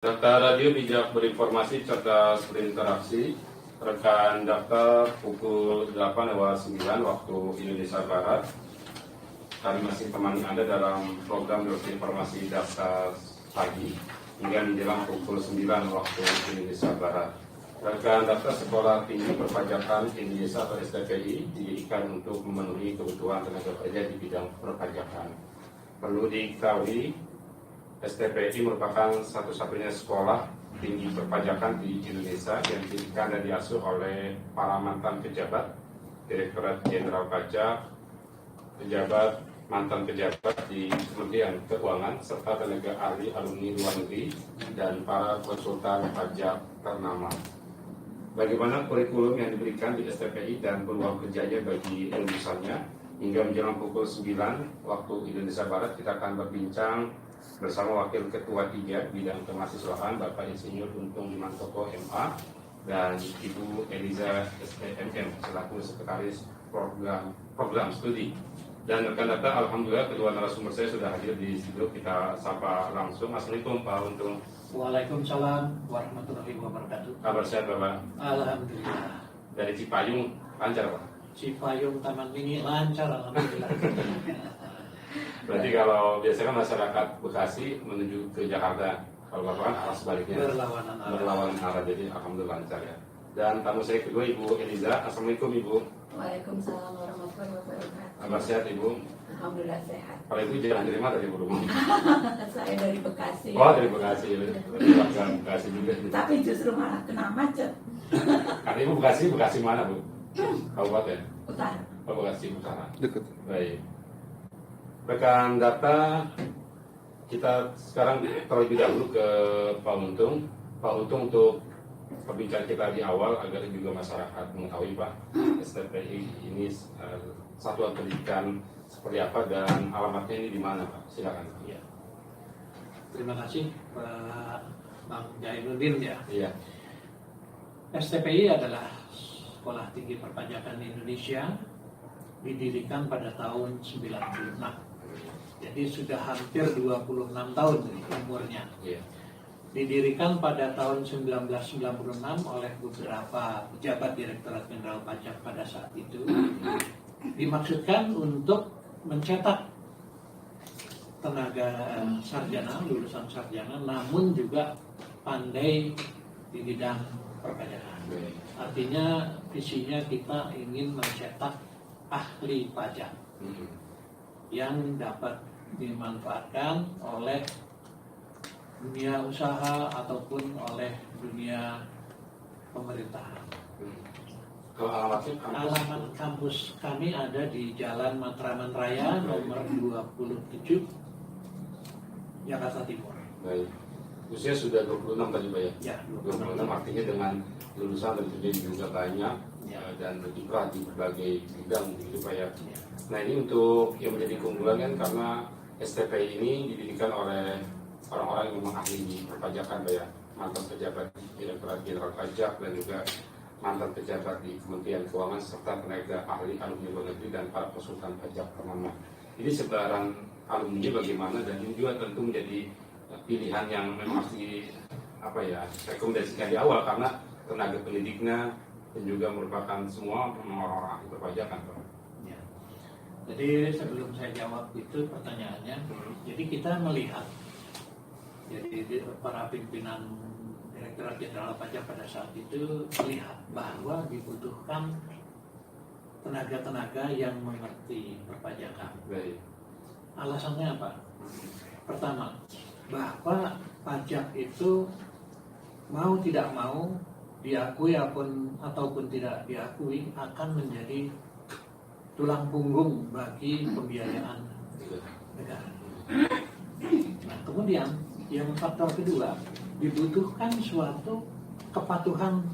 Data Radio bijak berinformasi cerdas berinteraksi. Rekan daftar pukul 8:09 waktu Indonesia Barat. Kami masih temani Anda dalam program berinformasi daftar pagi hingga menjelang pukul 9 waktu Indonesia Barat. Rekan daftar Sekolah Tinggi Perpajakan Indonesia atau STPI didirikan untuk memenuhi kebutuhan tenaga kerja di bidang perpajakan. Perlu diketahui, STPI merupakan satu-satunya sekolah tinggi perpajakan di Indonesia yang didirikan dan diasuh oleh para mantan pejabat, Direktorat Jenderal Pajak, mantan pejabat di Kementerian Keuangan, serta tenaga ahli alumni luar negeri dan para konsultan pajak ternama. Bagaimana kurikulum yang diberikan di STPI dan peluang kerjanya bagi lulusannya? Hingga menjelang pukul 9 waktu Indonesia Barat, kita akan berbincang bersama Wakil Ketua 3 Bidang Kemahasiswaan Bapak Insinyur Untung Dimantoko MA dan Ibu Eliza SPMM selaku Sekretaris Program Studi. Dan rekan data, alhamdulillah kedua narasumber saya sudah hadir di studio. Kita sapa langsung. Assalamualaikum Pak Untung. Waalaikumsalam warahmatullahi wabarakatuh. Kabar sehat Bapak? Alhamdulillah. Dari Cipayung lancar Pak? Cipayung Taman Mini lancar alhamdulillah. Berarti kalau biasanya masyarakat Bekasi menuju ke Jakarta, kalau Bapak kan arah sebaliknya, berlawanan arah, jadi alhamdulillah lancar ya. Dan tamu saya kedua Ibu Eliza. Assalamualaikum Ibu. Waalaikumsalam warahmatullahi wabarakatuh. Kabar sehat Ibu? Alhamdulillah sehat. Kalau Ibu jangan dari mana Ibu? Saya dari Bekasi. Oh dari Bekasi, warga Bekasi juga. Tapi justru malah kena macet. Karena Ibu Bekasi mana Bu? Kabupaten? Utara. Oh Bekasi Utara. Dekat. Baik. Rekan data, kita sekarang terlebih dahulu ke Pak Untung. Pak Untung untuk perbincangan kita di awal agar juga masyarakat mengetahui Pak, STPI ini satuan pendidikan seperti apa dan alamatnya ini di mana Pak? Silakan. Ya. Terima kasih Pak Bang Jainuddin ya. Iya. STPI adalah Sekolah Tinggi Perpajakan Indonesia, didirikan pada tahun 96. Jadi sudah hampir 26 tahun umurnya. Iya. Didirikan pada tahun 1996 oleh beberapa pejabat Direktorat Jenderal Pajak pada saat itu. Dimaksudkan untuk mencetak tenaga sarjana, lulusan sarjana, namun juga pandai di bidang perpajakan. Artinya visinya kita ingin mencetak ahli pajak yang dapat dimanfaatkan oleh dunia usaha ataupun oleh dunia pemerintahan. Kalau alamatnya Alamat kampus kami ada di Jalan Matraman Raya nomor 27 Jakarta Timur. baik. Usia sudah 26 tadi Pak ya? Ya, 26 artinya dengan lulusan tentunya juga banyak Ya. dan berkiprah di berbagai bidang begitu Pak ya. Ya. Nah ini untuk yang menjadi keunggulan kan karena STPI ini didirikan oleh orang-orang yang memang ahli di perpajakan Pak ya, mantan pejabat di Direktorat Jenderal Pajak dan juga mantan pejabat di Kementerian Keuangan serta tenaga ahli alumni luar negeri dan para konsultan pajak ternama. Ini sebaran alumni bagaimana dan ini juga tentu menjadi pilihan yang memang harus rekomendasikan di awal karena tenaga pendidiknya dan juga merupakan semua orang-orang ahli perpajakan Pak. Ya. Jadi sebelum saya jawab itu pertanyaannya, jadi kita melihat, jadi para pimpinan Direktorat Jenderal Pajak pada saat itu melihat bahwa dibutuhkan tenaga-tenaga yang mengerti perpajakan. Baik. Alasannya apa? Pertama, bahwa pajak itu mau tidak mau diakui ataupun tidak diakui akan menjadi tulang punggung bagi pembiayaan negara. Nah, kemudian yang faktor kedua, dibutuhkan suatu kepatuhan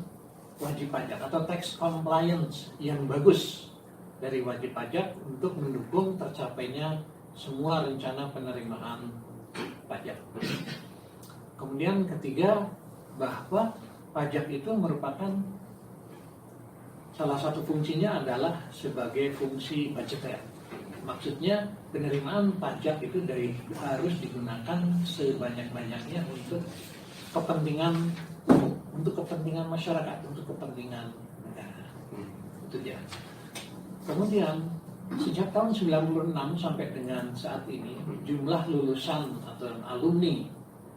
wajib pajak atau tax compliance yang bagus dari wajib pajak untuk mendukung tercapainya semua rencana penerimaan pajak. Kemudian ketiga, bahwa pajak itu merupakan salah satu fungsinya adalah sebagai fungsi budgeter. Maksudnya penerimaan pajak itu harus digunakan sebanyak-banyaknya untuk kepentingan umum, untuk kepentingan masyarakat, untuk kepentingan negara. Itu dia. Kemudian sejak tahun 96 sampai dengan saat ini jumlah lulusan atau alumni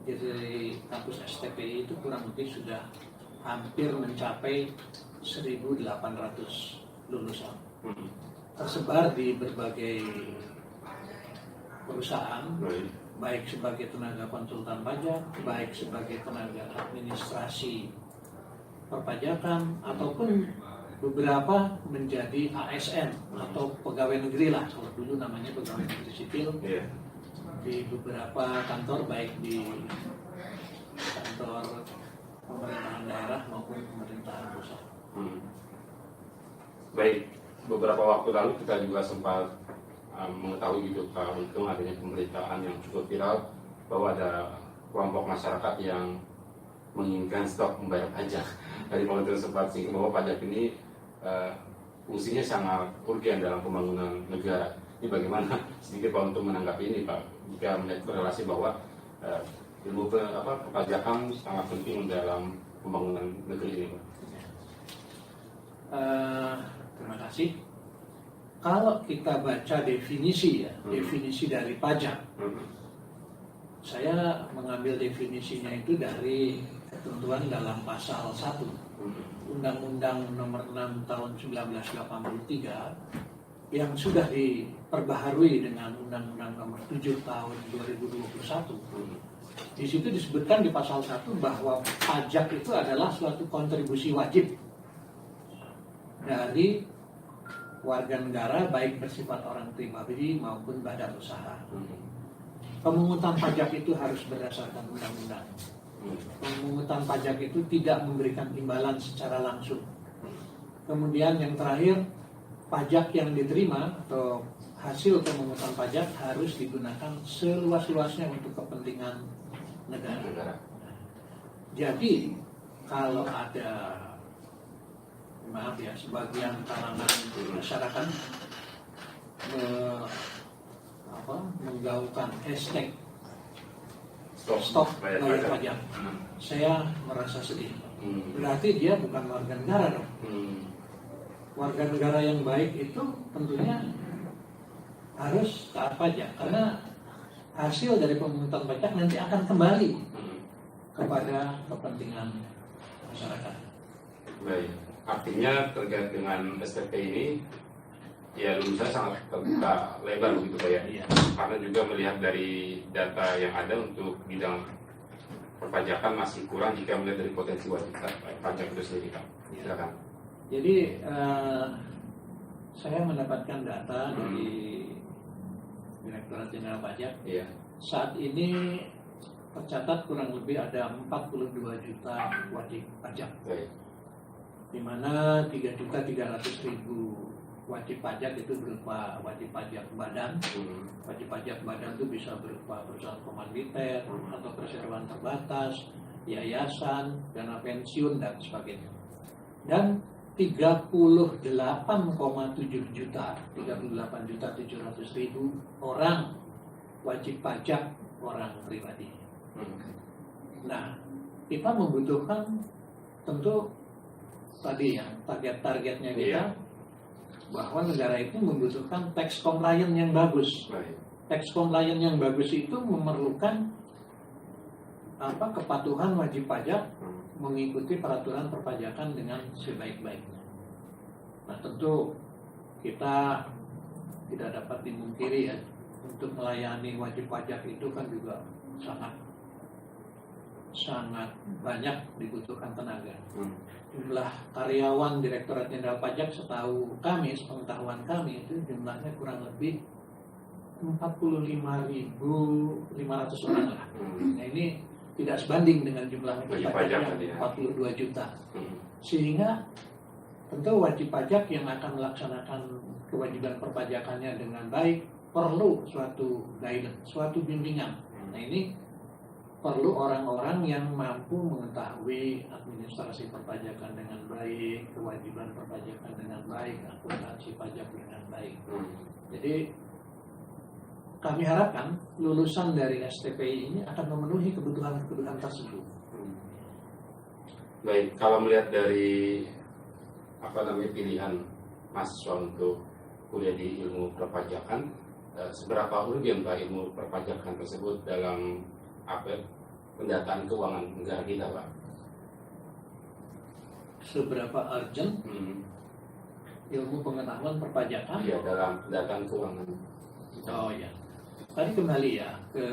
dari kampus STPI itu kurang lebih sudah hampir mencapai 1.800 lulusan, tersebar di berbagai perusahaan, baik sebagai tenaga konsultan pajak, baik sebagai tenaga administrasi perpajakan, ataupun beberapa menjadi ASN atau pegawai negeri lah, kalau dulu namanya pegawai negeri sipil, di beberapa kantor, baik di kantor pemerintahan daerah maupun pemerintahan pusat. Baik, beberapa waktu lalu kita juga sempat mengetahui gitu Pak Untung, adanya pemberitaan yang cukup viral bahwa ada kelompok masyarakat yang menginginkan stop membayar pajak. Tadi Pak Untung sempat singgung bahwa pajak ini fungsinya sangat urgen dalam pembangunan negara. Ini bagaimana sedikit Pak Untung menanggapi ini Pak, jika melihat korelasi bahwa ilmu perpajakan sangat penting dalam pembangunan negeri ini Pak? Terima kasih. Kalau kita baca definisi definisi dari pajak, saya mengambil definisinya itu dari ketentuan dalam pasal 1 Undang-Undang Nomor 6 Tahun 1983 yang sudah diperbaharui dengan Undang-Undang Nomor 7 Tahun 2021. Di situ disebutkan di pasal 1 bahwa pajak itu adalah suatu kontribusi wajib dari warga negara, baik bersifat orang pribadi maupun badan usaha. Pemungutan pajak itu harus berdasarkan undang-undang. Pemungutan pajak itu tidak memberikan imbalan secara langsung. Kemudian yang terakhir, pajak yang diterima atau hasil pemungutan pajak harus digunakan seluas-luasnya untuk kepentingan negara. Jadi kalau ada, maaf ya, sebagian kalangan masyarakat menggaungkan hashtag stop bayar pajak, saya merasa sedih. Berarti dia bukan warga negara dong. Warga negara yang baik itu tentunya harus taat pajak, karena hasil dari pemungutan pajak nanti akan kembali kepada kepentingan masyarakat. Baik. Artinya terkait dengan STP ini, ya lulusan sangat terbuka lebar begitu Pak ya. Iya. Karena juga melihat dari data yang ada untuk bidang perpajakan masih kurang jika melihat dari potensi wajib pajak itu sendiri Pak. Silakan. Jadi saya mendapatkan data dari Direktorat Jenderal Pajak. Iya. Saat ini tercatat kurang lebih ada 42 juta wajib pajak. Baik. Di mana 3.300.000 wajib pajak itu berupa wajib pajak badan. Wajib pajak badan itu bisa berupa perusahaan komanditer atau perseroan terbatas, yayasan, dana pensiun dan sebagainya. Dan 38,7 juta, 38.700.000 orang wajib pajak orang pribadi. Nah, kita membutuhkan tentu tadi ya, targetnya kita, bahwa negara itu membutuhkan tax compliance yang bagus. Tax compliance yang bagus itu memerlukan kepatuhan wajib pajak mengikuti peraturan perpajakan dengan sebaik-baiknya. Nah, tentu kita tidak dapat dimungkiri ya, untuk melayani wajib pajak itu kan juga sangat banyak dibutuhkan tenaga. Jumlah karyawan Direktorat Jenderal Pajak setahu kami, sepengetahuan kami itu jumlahnya kurang lebih 45.500 orang lah. Nah, ini tidak sebanding dengan jumlah wajib pajak yang 42 juta. Sehingga tentu wajib pajak yang akan melaksanakan kewajiban perpajakannya dengan baik perlu suatu guidance, suatu bimbingan. Nah, ini perlu orang-orang yang mampu mengetahui administrasi perpajakan dengan baik, kewajiban perpajakan dengan baik, akuntansi pajak dengan baik. Jadi kami harapkan lulusan dari STPI ini akan memenuhi kebutuhan-kebutuhan tersebut. Baik, kalau melihat dari pilihan mahasiswa untuk kuliah di ilmu perpajakan, seberapa urgen Pak ilmu perpajakan tersebut dalam pendataan keuangan negara kita, Pak? Seberapa urgent ilmu pengetahuan perpajakan? Iya, dalam pendataan keuangan. Oh ya, tadi kembali ya ke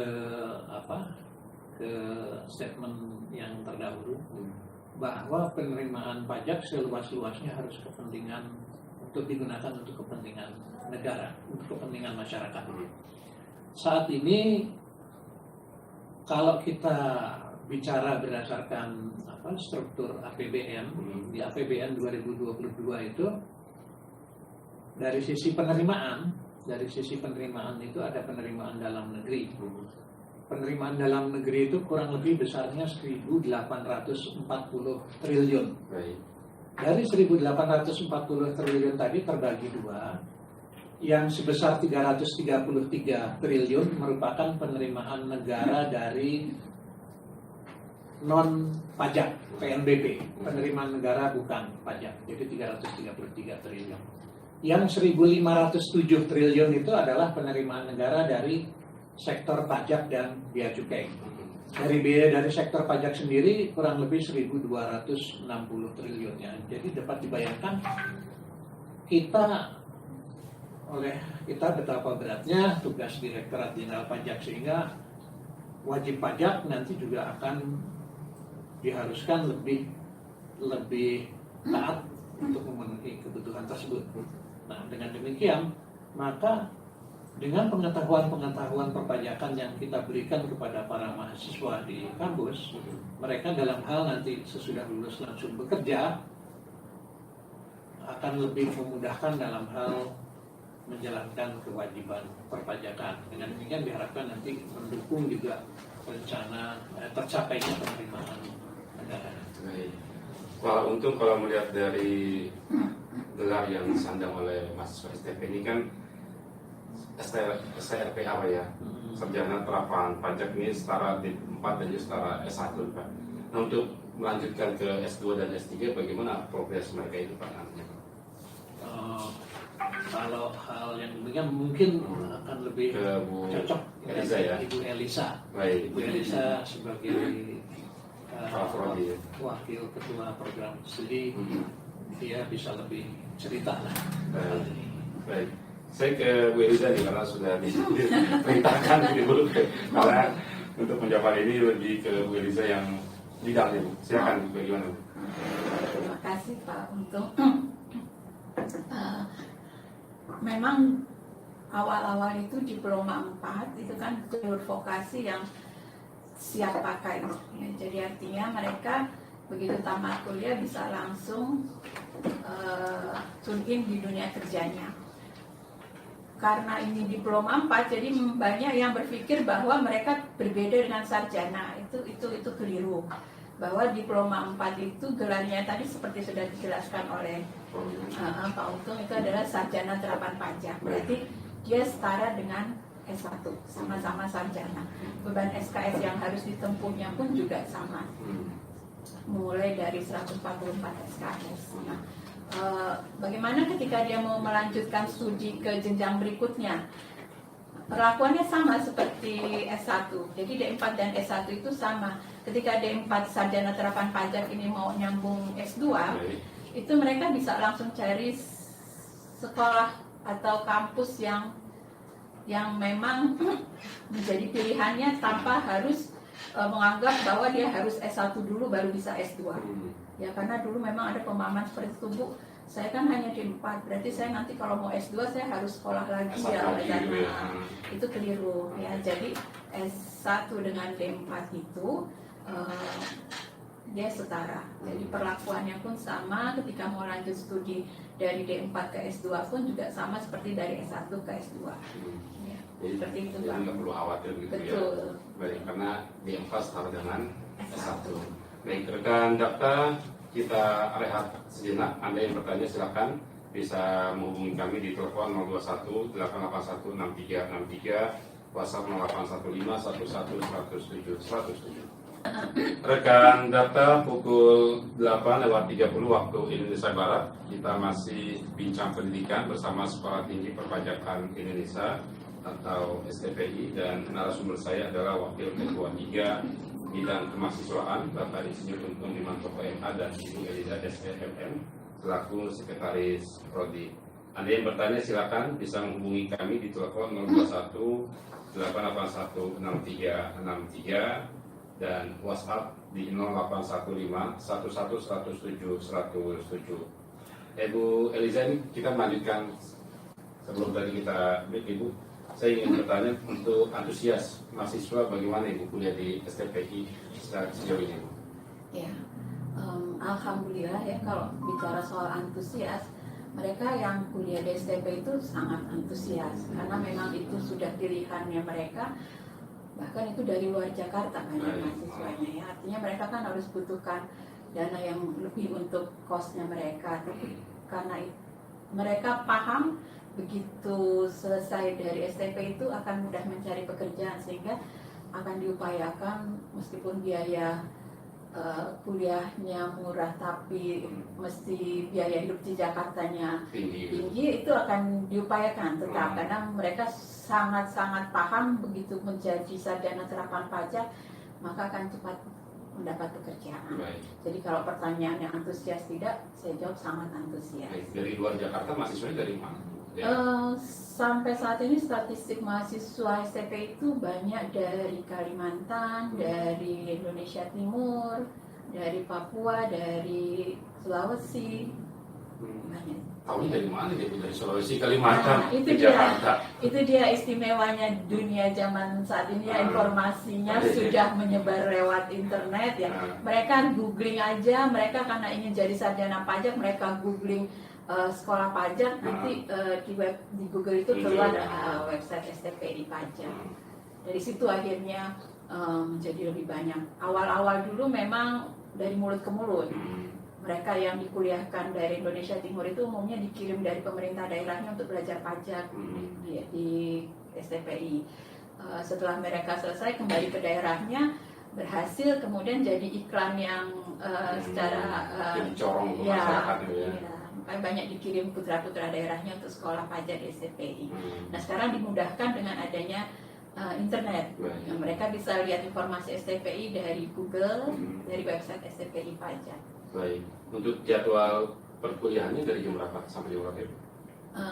statement yang terdahulu bahwa penerimaan pajak seluas-luasnya harus untuk digunakan untuk kepentingan negara, untuk kepentingan masyarakat. Saat ini kalau kita bicara berdasarkan struktur APBN, di APBN 2022 itu dari sisi penerimaan itu ada penerimaan dalam negeri. Penerimaan dalam negeri itu kurang lebih besarnya 1.840 triliun. Dari 1.840 triliun tadi terbagi dua, yang sebesar 333 triliun merupakan penerimaan negara dari non pajak, PNBP, penerimaan negara bukan pajak, jadi 333 triliun. Yang 1.507 triliun itu adalah penerimaan negara dari sektor pajak dan bea cukai. Dari sektor pajak sendiri kurang lebih 1.260 triliun ya. Jadi dapat dibayangkan kita betapa beratnya tugas Direktorat Jenderal Pajak, sehingga wajib pajak nanti juga akan diharuskan lebih taat untuk memenuhi kebutuhan tersebut. Nah, dengan demikian maka dengan pengetahuan perpajakan yang kita berikan kepada para mahasiswa di kampus, mereka dalam hal nanti sesudah lulus langsung bekerja akan lebih memudahkan dalam hal menjalankan kewajiban perpajakan. Dengan demikian diharapkan nanti mendukung juga rencana tercapainya penerimaan negara. Kalau melihat dari gelar yang disandang oleh mahasiswa STP ini kan STRP apa ya? Sarjana Terapan Pajak ini setara D4 dan juga setara S1, Pak. Nah, untuk melanjutkan ke S2 dan S3 bagaimana progres mereka itu, Pak? Kalau hal yang demikian mungkin akan lebih ke Bu cocok Eliza ya? Ibu Eliza. Baik. Ibu Eliza sebagai wakil ketua program studi, dia bisa lebih cerita lah. Baik. Saya ke Bu Eliza nih karena sudah diperintahkan dulu. Karena untuk menjawab ini lebih ke Bu Eliza yang bidang Bu. Silakan, bagaimana Bu? Terima kasih Pak untuk memang awal-awal itu diploma 4 itu kan jalur vokasi yang siap pakai ya, jadi artinya mereka begitu tamat kuliah bisa langsung tune in di dunia kerjanya. Karena ini diploma 4, jadi banyak yang berpikir bahwa mereka berbeda dengan sarjana. Itu keliru. Bahwa diploma 4 itu gelarnya tadi seperti sudah dijelaskan oleh Pak Untung, itu adalah sarjana terapan pajak. Berarti dia setara dengan S1, sama-sama sarjana. Beban SKS yang harus ditempuhnya pun juga sama. Mulai dari 144 SKS. Nah, bagaimana ketika dia mau melanjutkan studi ke jenjang berikutnya? Perlakuannya sama seperti S1. Jadi D4 dan S1 itu sama. Ketika D4 sarjana terapan pajak ini mau nyambung S2, itu mereka bisa langsung cari sekolah atau kampus yang memang menjadi pilihannya tanpa harus menganggap bahwa dia harus S1 dulu baru bisa S2. Ya karena dulu memang ada pemahaman seperti itu, Bu. Saya kan hanya D4, berarti saya nanti kalau mau S2 saya harus sekolah lagi ya. Itu keliru ya. Jadi S1 dengan D4 itu dia setara. Jadi perlakuannya pun sama ketika mau lanjut studi dari D4 ke S2 pun juga sama seperti dari S1 ke S2. Ya, seperti itu. Jadi nggak perlu khawatir gitu. Betul. Ya. Baik, karena D4 setara dengan S1. Baik, rekan data, kita rehat sejenak. Anda yang bertanya silakan bisa menghubungi kami di telepon 021 881 6363, WhatsApp 0815 11 107 107. Rekan data pukul 8:30 waktu Indonesia Barat. Kita masih bincang pendidikan bersama Sekolah Tinggi Perpajakan Indonesia atau STPI, dan narasumber saya adalah Wakil Ketua 3 Bidang Kemahasiswaan Bapak Insinyur Untung Dimantoko MA dan Ibu Eliza SMM selaku Sekretaris Prodi. Anda yang bertanya silakan bisa menghubungi kami di telepon 021 881 6363 dan WhatsApp di 0815 11 107 107. Ibu Eliza, ini kita melanjutkan sebelum tadi kita break. Ibu, saya ingin bertanya untuk antusias mahasiswa, bagaimana Ibu kuliah di STPI sejauh ini? Ya, alhamdulillah ya, kalau bicara soal antusias, mereka yang kuliah di STP itu sangat antusias karena memang itu sudah pilihannya mereka. Bahkan itu dari luar Jakarta banyak mahasiswanya ya. Artinya mereka kan harus butuhkan dana yang lebih untuk kosnya mereka. Tapi karena mereka paham begitu selesai dari STP itu akan mudah mencari pekerjaan, sehingga akan diupayakan meskipun biaya kuliahnya murah tapi mesti biaya hidup di Jakartanya tinggi, itu akan diupayakan tetap karena mereka sangat-sangat paham begitu menjadi sarjana terapan pajak maka akan cepat mendapat pekerjaan. Baik. Jadi kalau pertanyaan yang antusias tidak, saya jawab sangat antusias. Baik. Dari luar Jakarta mahasiswanya dari mana? Sampai saat ini statistik mahasiswa STP itu banyak dari Kalimantan, dari Indonesia Timur, dari Papua, dari Sulawesi, banyak. Tahunya dari mana dia? Dari Sulawesi, Kalimantan, Itu ke dia, Jakarta. itu dia istimewanya dunia zaman saat ini ya, informasinya sudah menyebar lewat internet ya. Mereka googling aja, mereka karena ingin jadi sarjana pajak, mereka googling sekolah pajak, nanti di Google itu keluar website STPI pajak. Dari situ akhirnya menjadi lebih banyak. Awal-awal dulu memang dari mulut ke mulut. Mereka yang dikuliahkan dari Indonesia Timur itu umumnya dikirim dari pemerintah daerahnya untuk belajar pajak di STPI. Setelah mereka selesai kembali ke daerahnya, berhasil kemudian jadi iklan yang secara jadi corong ke masyarakat ya. Banyak dikirim putra-putra daerahnya untuk sekolah pajak di STPI. Nah sekarang dimudahkan dengan adanya internet. Nah, mereka bisa lihat informasi STPI dari Google, dari website STPI pajak. Baik. Untuk jadwal perkuliahannya dari jam berapa sampai jam berapa?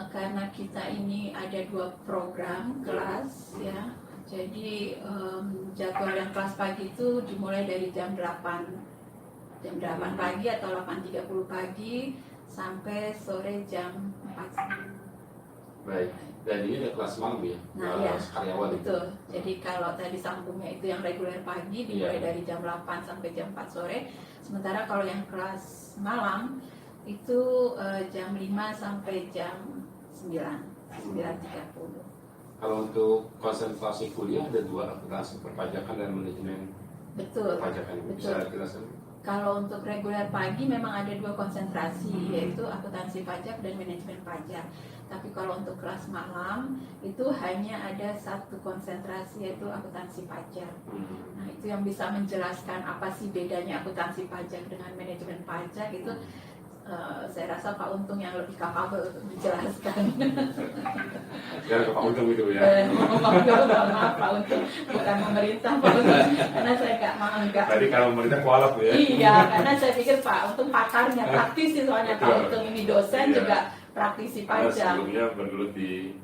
Karena kita ini ada 2 program kelas ya. Jadi jadwal yang kelas pagi itu dimulai dari jam 8 pagi atau 8.30 pagi sampai sore jam 4. Baik. Dan ini ada kelas malam ya? Nah ya, karyawan. betul. Jadi kalau tadi sambungnya itu yang reguler pagi dimulai dari jam 8 sampai jam 4 sore. Sementara kalau yang kelas malam itu jam 5 sampai jam 9.30. Kalau untuk konsentrasi kuliah ada 2, akuntansi perpajakan dan manajemen perpajakan. Bisa jelaskan? Kalau untuk reguler pagi memang ada 2 konsentrasi, yaitu akuntansi pajak dan manajemen pajak. Tapi kalau untuk kelas malam itu hanya ada 1 konsentrasi, yaitu akuntansi pajak. Nah itu yang bisa menjelaskan apa sih bedanya akuntansi pajak dengan manajemen pajak itu. Saya rasa Pak Untung yang lebih kapabel untuk menjelaskan. Ya, Pak Untung itu ya. Maaf Pak Untung, bukan pemerintah Pak Untung, karena saya nggak. Tadi kalau pemerintah kualap ya. Iya, karena saya pikir Pak Untung pakarnya, praktisi soalnya Pak Untung ini dosen juga praktisi pajak. Sebelumnya bergelut di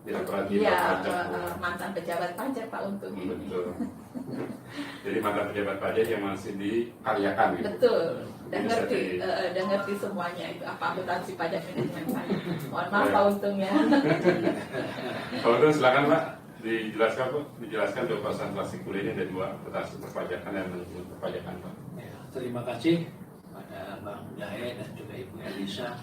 Direktorat Jenderal Pajak. Mantan pejabat pajak Pak Untung. Betul. Jadi mantan pejabat pajak yang masih dikaryakan gitu. Betul. Dan ngerti semuanya itu apa akuntansi pajak manajemen pajak. Mohon maaf Pak Untung ya. Pak Untung silakan Pak, dijelaskan untuk konsentrasi kuliahnya ada 2, akuntansi perpajakan dan manajemen perpajakan Pak. Ya, terima kasih pada Bang Jae dan juga Ibu Elisa.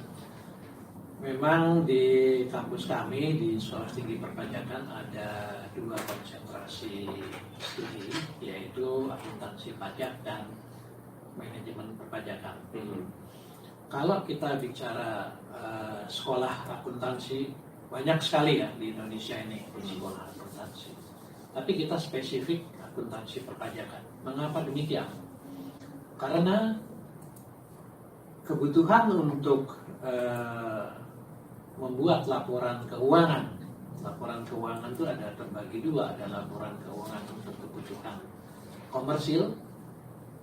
Memang di kampus kami di Sekolah Tinggi Perpajakan ada 2 konsentrasi studi, yaitu akuntansi pajak dan manajemen perpajakan. Kalau kita bicara sekolah akuntansi, banyak sekali ya di Indonesia ini sekolah akuntansi. Tapi kita spesifik akuntansi perpajakan. Mengapa demikian? Karena kebutuhan untuk membuat laporan keuangan. Laporan keuangan itu ada terbagi dua, ada laporan keuangan untuk kebutuhan komersil,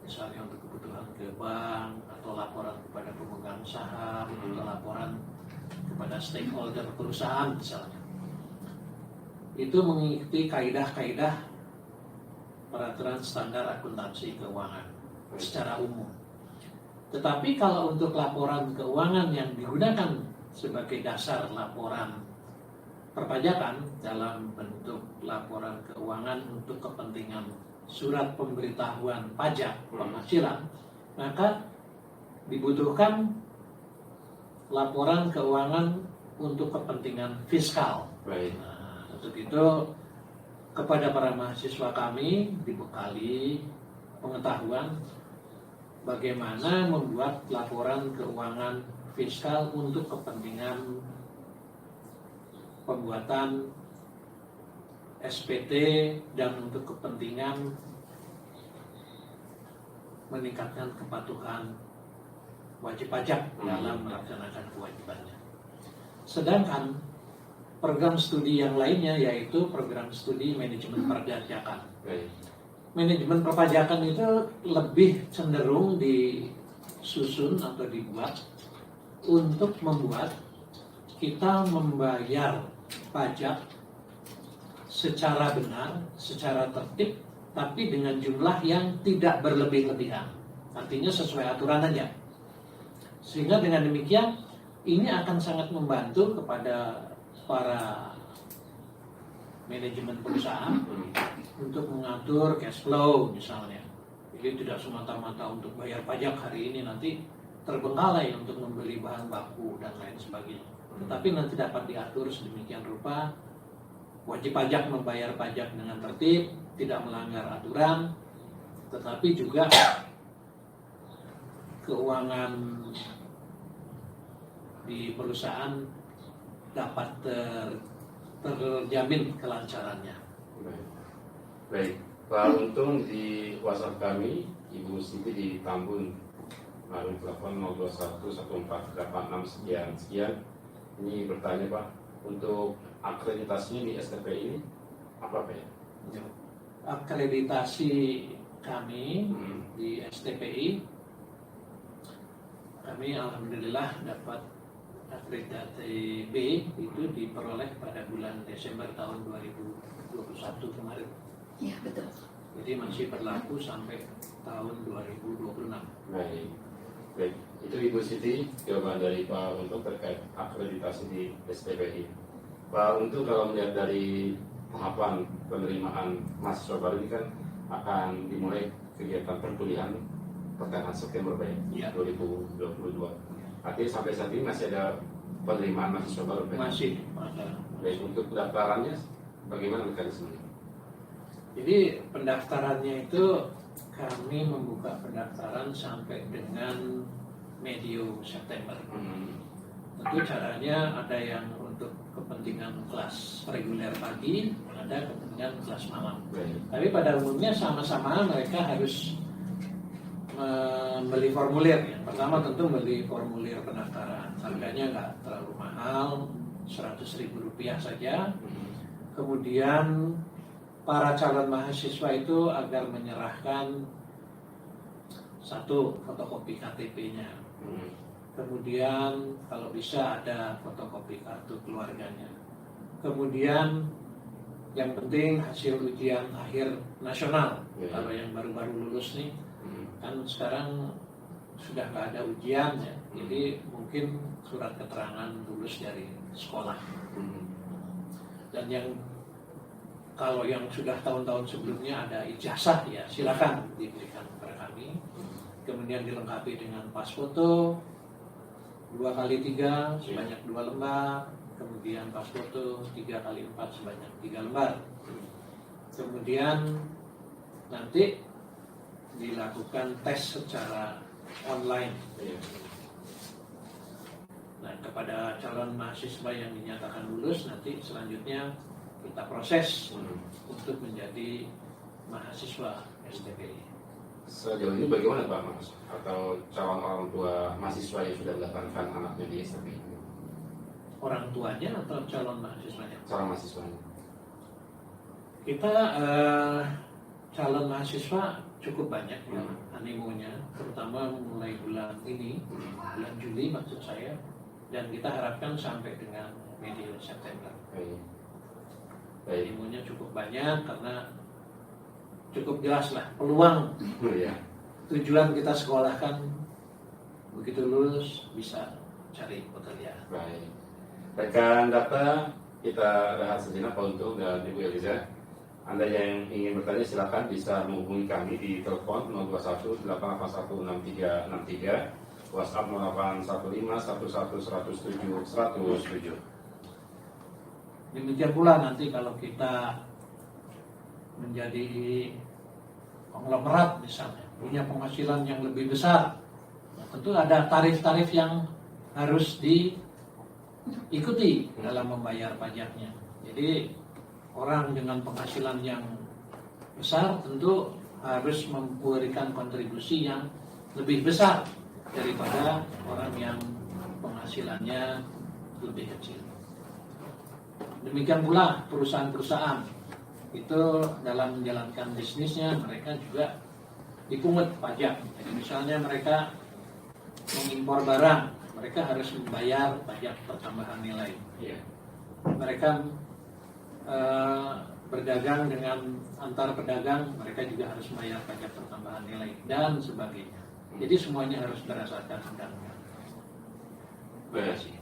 misalnya untuk kebutuhan ke bank, atau laporan kepada pemegang saham, atau laporan kepada stakeholder perusahaan misalnya. Itu mengikuti kaidah-kaidah peraturan standar akuntansi keuangan secara umum. Tetapi kalau untuk laporan keuangan yang digunakan sebagai dasar laporan perpajakan dalam bentuk laporan keuangan untuk kepentingan surat pemberitahuan pajak penghasilan, maka dibutuhkan laporan keuangan untuk kepentingan fiskal. Nah, untuk itu kepada para mahasiswa kami dibekali pengetahuan bagaimana membuat laporan keuangan fiskal untuk kepentingan pembuatan SPT dan untuk kepentingan meningkatkan kepatuhan wajib pajak dalam melaksanakan kewajibannya. Sedangkan program studi yang lainnya yaitu program studi manajemen perpajakan. Manajemen perpajakan itu lebih cenderung disusun atau dibuat untuk membuat kita membayar pajak secara benar, secara tertib, tapi dengan jumlah yang tidak berlebih-lebihan. Artinya sesuai aturan aja. Sehingga dengan demikian ini akan sangat membantu kepada para manajemen perusahaan untuk mengatur cash flow misalnya. Jadi tidak semata-mata untuk bayar pajak hari ini, nanti terbengkalai untuk membeli bahan baku dan lain sebagainya. Tetapi nanti dapat diatur sedemikian rupa, wajib pajak membayar pajak dengan tertib, tidak melanggar aturan, tetapi juga keuangan di perusahaan dapat terjamin kelancarannya. Baik, Pak Untung di WhatsApp kami, Ibu Siti di Tambun, lalu telepon 0211486 sekian. Ini bertanya Pak, untuk akreditasinya di STP ini apa Pak ya? Akreditasi kami di STPI, kami alhamdulillah dapat akreditasi B itu diperoleh pada bulan Desember tahun 2021 kemarin. Ya, betul. Jadi masih berlaku sampai tahun 2026. Baik. Itu Ibu Siti, jawaban dari Pak Untung terkait akreditasi di STPI. Pak Untung, kalau melihat dari tahapan penerimaan mahasiswa baru ini kan akan dimulai kegiatan perkuliahan pertengahan September ya. 2022. Artinya sampai saat ini masih ada penerimaan mahasiswa baru Pak? Masih ada. Baik, untuk pendaftarannya bagaimana mekanismenya? Jadi pendaftarannya itu kami membuka pendaftaran sampai dengan medio September. Tentu caranya ada yang untuk kepentingan kelas reguler pagi, ada kepentingan kelas malam. Tapi pada umumnya sama-sama mereka harus membeli formulir. Yang pertama tentu membeli formulir pendaftaran. Harganya nggak terlalu mahal, Rp100.000 saja. Kemudian para calon mahasiswa itu agar menyerahkan satu fotokopi KTP-nya. Kemudian kalau bisa ada fotokopi kartu keluarganya. Kemudian yang penting hasil ujian akhir nasional. Kalau yang baru-baru lulus nih, kan sekarang sudah nggak ada ujian ya. Jadi mungkin surat keterangan lulus dari sekolah. Dan yang kalau yang sudah tahun-tahun sebelumnya ada ijazah ya silakan diberikan kepada kami. Kemudian dilengkapi dengan pas foto 2x3 sebanyak 2 lembar. Kemudian pas foto 3x4 sebanyak 3 lembar. Kemudian nanti dilakukan tes secara online. Nah, kepada calon mahasiswa yang dinyatakan lulus nanti selanjutnya kita proses untuk menjadi mahasiswa STPI. Sejauh ini bagaimana Pak Mas? Atau calon orang tua mahasiswa yang sudah mendaftarkan anaknya di STPI? Orang tuanya atau calon mahasiswanya? Calon mahasiswanya. Kita calon mahasiswa cukup banyak ya, animonya, terutama mulai bulan ini, bulan Juli maksud saya, dan kita harapkan sampai dengan medio September. Baik. Animonya cukup banyak karena cukup jelas lah peluang Ya. tujuan kita sekolahkan, begitu lulus bisa cari pekerjaan. Baik. Rekan data, kita rehat sejenak Pak Untung dan Ibu Eliza. Anda yang ingin bertanya silakan bisa menghubungi kami di telepon 021 881 6363, WhatsApp 0815 11 107 107. Demikian pula nanti kalau kita menjadi konglomerat misalnya, punya penghasilan yang lebih besar, tentu ada tarif-tarif yang harus diikuti dalam membayar pajaknya. Jadi orang dengan penghasilan yang besar tentu harus memberikan kontribusi yang lebih besar daripada orang yang penghasilannya lebih kecil. Demikian pula perusahaan-perusahaan itu dalam menjalankan bisnisnya mereka juga dipungut pajak. Jadi misalnya mereka mengimpor barang, mereka harus membayar pajak pertambahan nilai. Ya. Mereka berdagang dengan antar pedagang, mereka juga harus membayar pajak pertambahan nilai dan sebagainya. Jadi semuanya harus berdasarkan undang-undang. Baik.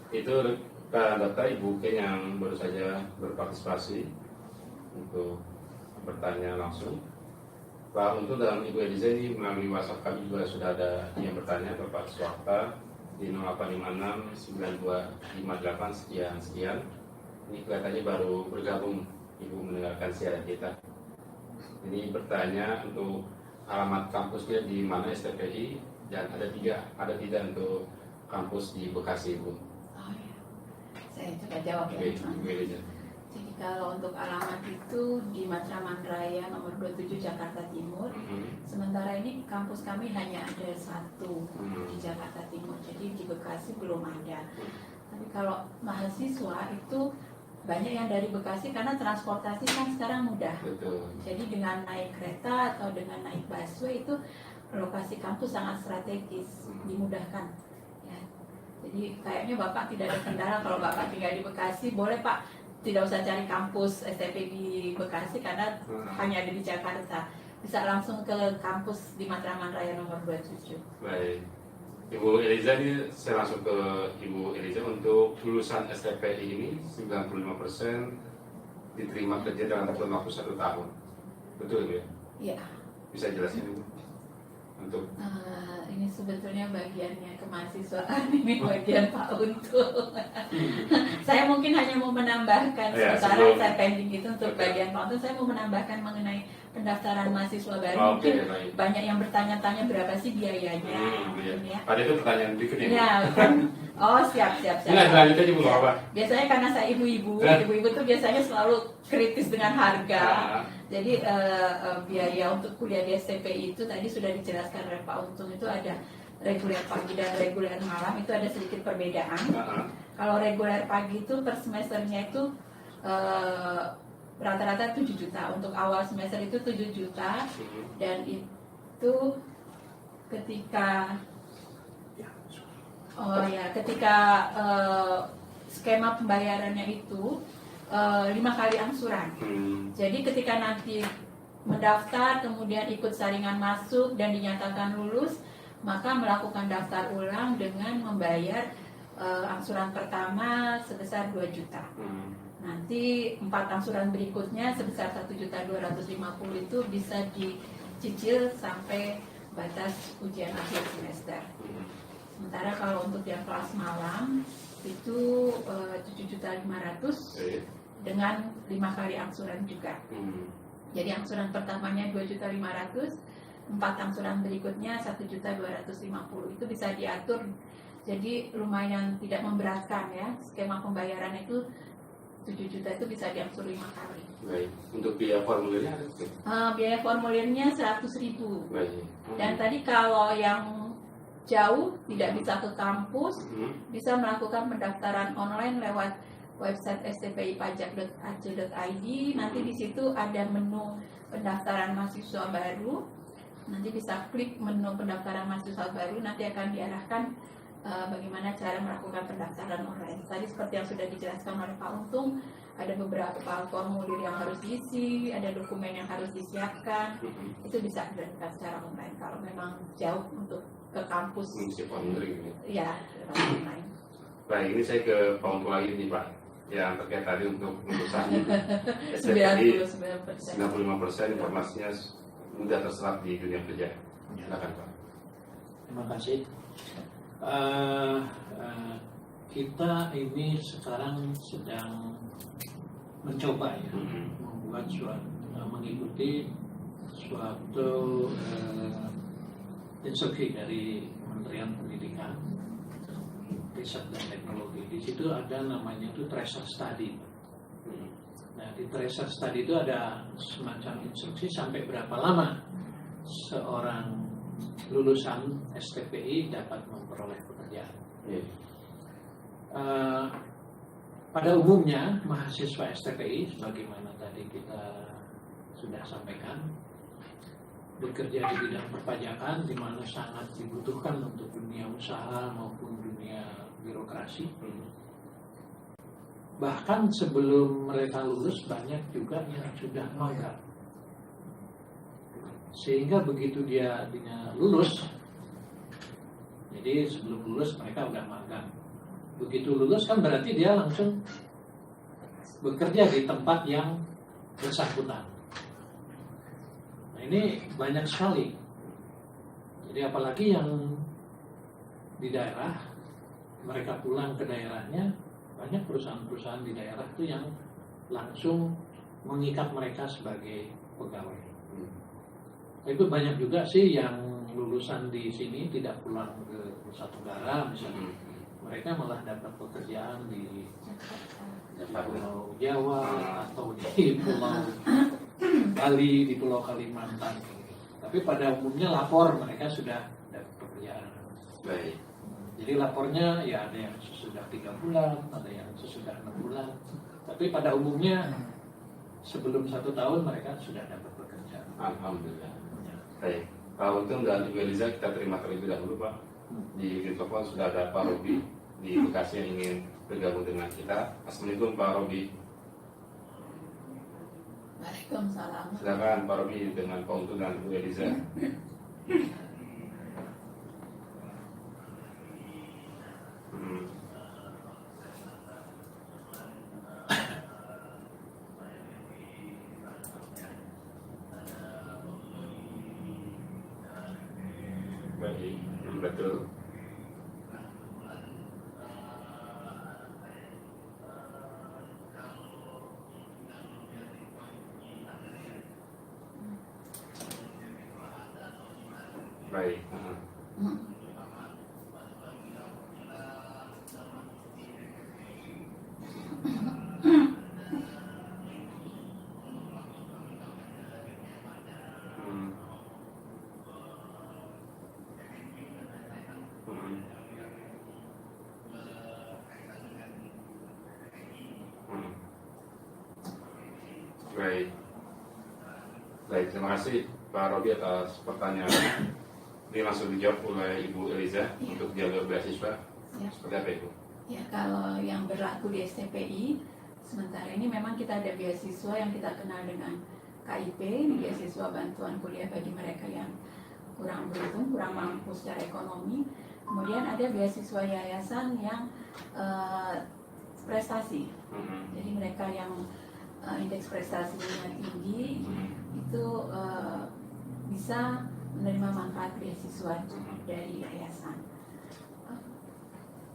Itu data Ibu Ken yang baru saja berpartisipasi untuk bertanya langsung. Pak Untung dan Ibu Eliza ini melalui WhatsApp kami juga sudah ada yang bertanya Bapak Swasta di 0856 9258 sekian. Ini kelihatannya baru bergabung Ibu mendengarkan siaran kita. Ini bertanya untuk alamat kampusnya di mana STPI dan ada tidak untuk kampus di Bekasi Ibu. Oh ya, saya coba jawab ya. Oke, Ibu Eliza. Jadi kalau untuk alamat itu di Matraman Raya nomor 27 Jakarta Timur. Sementara ini kampus kami hanya ada satu di Jakarta Timur. Jadi di Bekasi belum ada. Tapi kalau mahasiswa itu banyak yang dari Bekasi karena transportasi kan sekarang mudah. Betul. Jadi dengan naik kereta atau dengan naik busway itu lokasi kampus sangat strategis, dimudahkan. Ya. Jadi kayaknya Bapak tidak ada kendala kalau Bapak tinggal di Bekasi, boleh Pak tidak usah cari kampus STP di Bekasi karena hanya ada di Jakarta. Bisa langsung ke kampus di Matraman Raya nomor 27. Baik. Ibu Eliza ini saya langsung ke Ibu Eliza untuk lulusan STPI ini 95% diterima kerja dalam kurun waktu 1 tahun. Betul Ibu ya? Iya. Bisa jelasin Ibu? Untuk Ini sebetulnya bagiannya kemahasiswaan, ini bagian Pak Untung. Saya mungkin hanya mau menambahkan Ya, sekarang sebelum- saya pending itu untuk Oke. bagian Pak Untung. Saya mau menambahkan mengenai pendaftaran mahasiswa baru. Oke, Mungkin baik. banyak yang bertanya-tanya berapa sih biayanya. iya. Mungkin ya. Ada itu pertanyaan berikutnya. Ya, kan. Oh siap. Enggak, lanjut aja Bu, nggak apa. Biasanya karena saya ibu-ibu tuh biasanya selalu kritis dengan harga. Jadi biaya untuk kuliah di STPI itu tadi sudah dijelaskan oleh Pak Untung, itu ada reguler pagi dan reguler malam, itu ada sedikit perbedaan. Kalau reguler pagi itu per semesternya itu rata-rata 7 juta. Untuk awal semester itu 7 juta dan itu ketika skema pembayarannya itu 5 kali angsuran. Jadi ketika nanti mendaftar, kemudian ikut saringan masuk dan dinyatakan lulus, maka melakukan daftar ulang dengan membayar angsuran pertama sebesar 2 juta. Nanti 4 angsuran berikutnya sebesar 1.250.000 itu bisa dicicil sampai batas ujian akhir semester. Sementara kalau untuk yang kelas malam itu 7.500.000 dengan 5 kali angsuran juga. Jadi angsuran pertamanya 2.500.000, 4 angsuran berikutnya 1.250.000. Itu bisa diatur, jadi lumayan tidak memberatkan ya. Skema pembayaran itu 7 juta itu bisa diangsur 5 kali. Baik. Untuk biaya formulirnya ada nggak? Biaya formulirnya 100.000. Baik. Dan tadi kalau yang jauh tidak bisa ke kampus, bisa melakukan pendaftaran online lewat website stpipajak.ac.id. Nanti di situ ada menu pendaftaran mahasiswa baru. Nanti bisa klik menu pendaftaran mahasiswa baru, nanti akan diarahkan bagaimana cara melakukan pendaftaran online. Tadi seperti yang sudah dijelaskan oleh Pak Untung, ada beberapa formulir yang harus diisi, ada dokumen yang harus disiapkan. Itu bisa dilakukan secara online kalau memang jauh untuk ke kampus. Mengisi formulir ini. Ya, lewat online. Baik, ini saya ke Pak Untung lagi nih Pak. Yang terkait tadi untuk lulusan STPI 95% informasinya mudah terserap di dunia kerja. Silakan Pak. Terima kasih. Kita ini sekarang sedang mencoba ya membuat mengikuti suatu instruksi dari Kementerian Pendidikan, Riset dan Teknologi. Di situ ada namanya itu tracer study. Nah, di tracer study itu ada semacam instruksi sampai berapa lama seorang lulusan STPI dapat memperoleh pekerjaan. Pada umumnya mahasiswa STPI, sebagaimana tadi kita sudah sampaikan, bekerja di bidang perpajakan, di mana sangat dibutuhkan untuk dunia usaha maupun dunia birokrasi. Bahkan sebelum mereka lulus banyak juga yang sudah magang. Sehingga begitu dia lulus, jadi sebelum lulus mereka udah magang. Begitu lulus kan berarti dia langsung bekerja di tempat yang bersangkutan. Nah, ini banyak sekali. Jadi apalagi yang di daerah, mereka pulang ke daerahnya, banyak perusahaan-perusahaan di daerah itu yang langsung mengikat mereka sebagai pegawai. Itu banyak juga sih yang lulusan di sini tidak pulang ke Nusa Tenggara misalnya. Mereka malah dapat pekerjaan di Pulau Jawa atau di Pulau Bali, di Pulau Kalimantan. Tapi pada umumnya lapor mereka sudah dapat pekerjaan. Baik. Jadi lapornya ya ada yang sesudah 3 bulan, ada yang sesudah 6 bulan. Tapi pada umumnya sebelum 1 tahun mereka sudah dapat pekerjaan. Alhamdulillah. Baik, Pak Untung dan Ibu Eliza kita terima terlebih dahulu Pak. Di Infopon sudah ada Pak Robi di Bekasi yang ingin bergabung dengan kita. Assalamualaikum Pak Robi. Waalaikumsalam. Silakan Pak Robi dengan Pak Untung dan Ibu Eliza. Baik, betul. Baik. Baik. Baik, terima kasih Pak Robi atas pertanyaan. Ini langsung dijawab oleh Ibu Eliza untuk jalur beasiswa. Ya. Seperti apa Ibu? Ya, kalau yang berlaku di STPI, sementara ini memang kita ada beasiswa yang kita kenal dengan KIP, beasiswa bantuan kuliah bagi mereka yang kurang beruntung, kurang mampu secara ekonomi. Kemudian ada beasiswa yayasan yang prestasi. Jadi mereka yang indeks prestasinya tinggi itu bisa menerima manfaat beasiswa dari yayasan.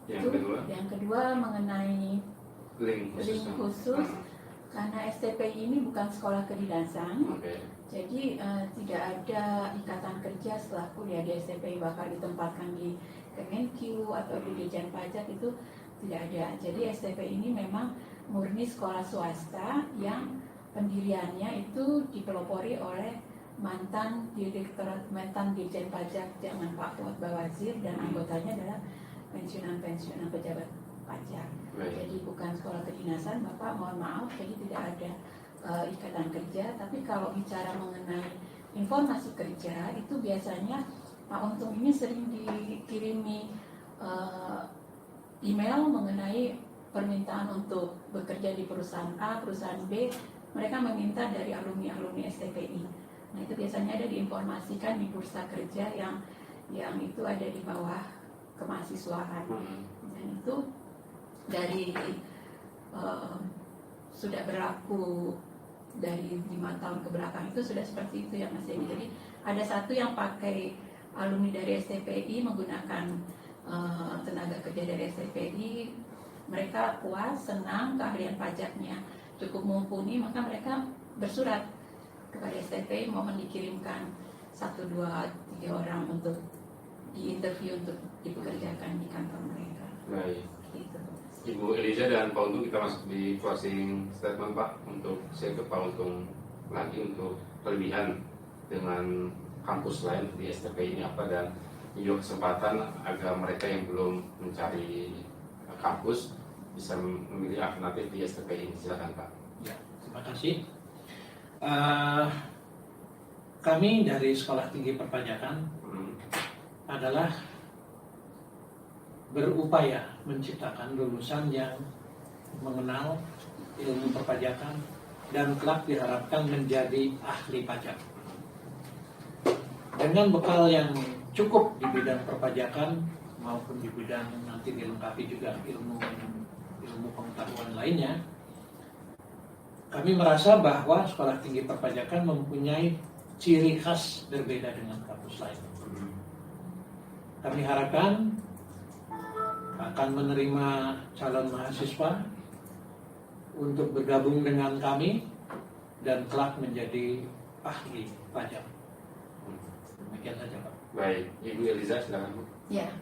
Yang kedua mengenai link khusus karena STPI ini bukan sekolah kedinasan, jadi tidak ada ikatan kerja setelah kuliah di STPI bakal ditempatkan di Kemenq atau di Ditjen Pajak, itu tidak ada. Jadi STPI ini memang murni sekolah swasta yang pendiriannya itu dipelopori oleh mantan Dirjen Pajak zaman Pak Fuad Bawazir dan anggotanya adalah pensiunan pejabat pajak. Jadi bukan sekolah kedinasan, Bapak mohon maaf, jadi tidak ada ikatan kerja. Tapi kalau bicara mengenai informasi kerja itu biasanya Pak Untung ini sering dikirimi email mengenai permintaan untuk bekerja di perusahaan A, perusahaan B. Mereka meminta dari alumni STPI. Nah itu biasanya ada diinformasikan di bursa kerja yang itu ada di bawah kemahasiswaan. Dan itu dari sudah berlaku dari 5 tahun ke belakang itu sudah seperti itu ya Mas Edi. Jadi ada satu yang pakai alumni dari STPI menggunakan tenaga kerja dari STPI, mereka puas, senang, keahlian pajaknya cukup mumpuni, maka mereka bersurat kepada STPI mohon dikirimkan 1, 2, 3 orang untuk diinterview untuk dipekerjakan di kantor mereka. Baik. Gitu. Ibu Eliza dan Pak Untung, kita masuk di closing statement Pak. Untuk saya ke Pak Untung lagi untuk kelebihan dengan kampus lain di STPI ini apa, dan juga kesempatan agar mereka yang belum mencari kampus bisa memilih alternatif di STPI ini. Silakan Pak. Ya, terima kasih. Kami dari Sekolah Tinggi Perpajakan adalah berupaya menciptakan lulusan yang mengenal ilmu perpajakan dan kelak diharapkan menjadi ahli pajak. Dengan bekal yang cukup di bidang perpajakan maupun di bidang nanti dilengkapi juga ilmu pengetahuan lainnya, kami merasa bahwa Sekolah Tinggi Perpajakan mempunyai ciri khas berbeda dengan kampus lain. Kami harapkan akan menerima calon mahasiswa untuk bergabung dengan kami dan kelak menjadi ahli pajak. Demikian saja Pak. Baik, Ibu Eliza silakan Bu. Ya,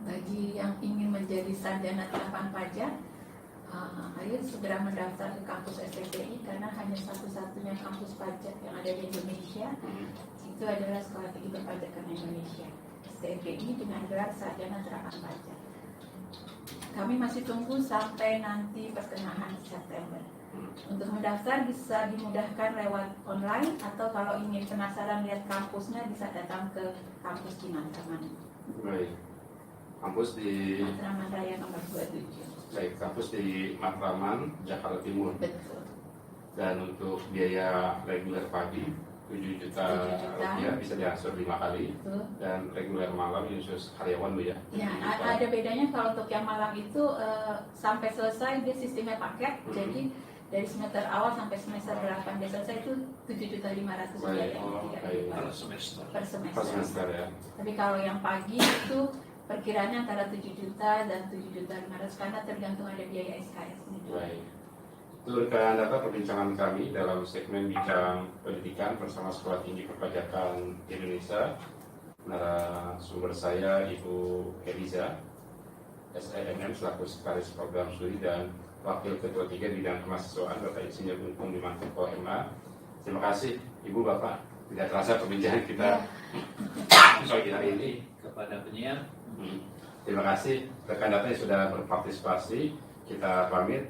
bagi yang ingin menjadi sarjana terapan pajak, ayo segera mendaftar ke kampus STPI karena hanya satu-satunya kampus pajak yang ada di Indonesia. Itu adalah Sekolah Tinggi Perpajakan Indonesia, STPI, dengan gelar sarjana terapan pajak. Kami masih tunggu sampai nanti pertengahan September. Untuk mendaftar bisa dimudahkan lewat online atau kalau ingin penasaran lihat kampusnya bisa datang ke kampus di Matraman. Baik. Kampus di Matraman Raya nomor 27. Baik, kampus di Matraman, Jakarta Timur. Betul. Dan untuk biaya reguler pagi 7 juta 7 juta. rupiah bisa diangsur 5 kali. Betul. Dan reguler malam khusus karyawan Bu ya. Ya, ada bedanya kalau untuk yang malam itu sampai selesai dia sistemnya paket. Jadi dari semester awal sampai semester 8 dia selesai itu 7.500.000 Baik, rupiah. baik. Per semester. Per semester. Per semester ya. Tapi kalau yang pagi itu perkiraannya antara 7 juta dan 7.500.000 karena tergantung ada biaya SKS ini. Baik. Itu rekan data perbincangan kami dalam segmen Bincang Pendidikan bersama Sekolah Tinggi Perpajakan Indonesia. Narasumber saya Ibu Eliza, SIMM selaku Sekretaris Program Studi dan Wakil Ketua 3 Bidang Kemahasiswaan Bapak Insinyur Untung Dimantiko MA. Terima kasih Ibu Bapak. Tidak terasa perbincangan kita pagi hari ini. Kepada penyiar, Terima kasih rekan data yang sudah berpartisipasi. Kita pamit.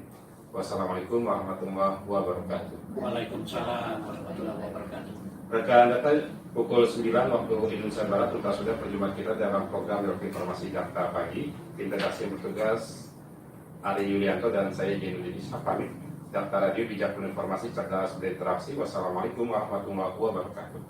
Wassalamualaikum warahmatullahi wabarakatuh. Waalaikumsalam warahmatullahi wabarakatuh. Rekan data pukul 9 waktu Indonesia Barat tuntas sudah perjumpaan kita dalam program Blok Informasi Jakarta Pagi. Tim redaksi yang bertugas Ali Yulianto dan saya Jenudin Isa pamit. Daftar Radio Bijak Penuh Informasi Cerdas Berinteraksi. Wassalamualaikum warahmatullahi wabarakatuh.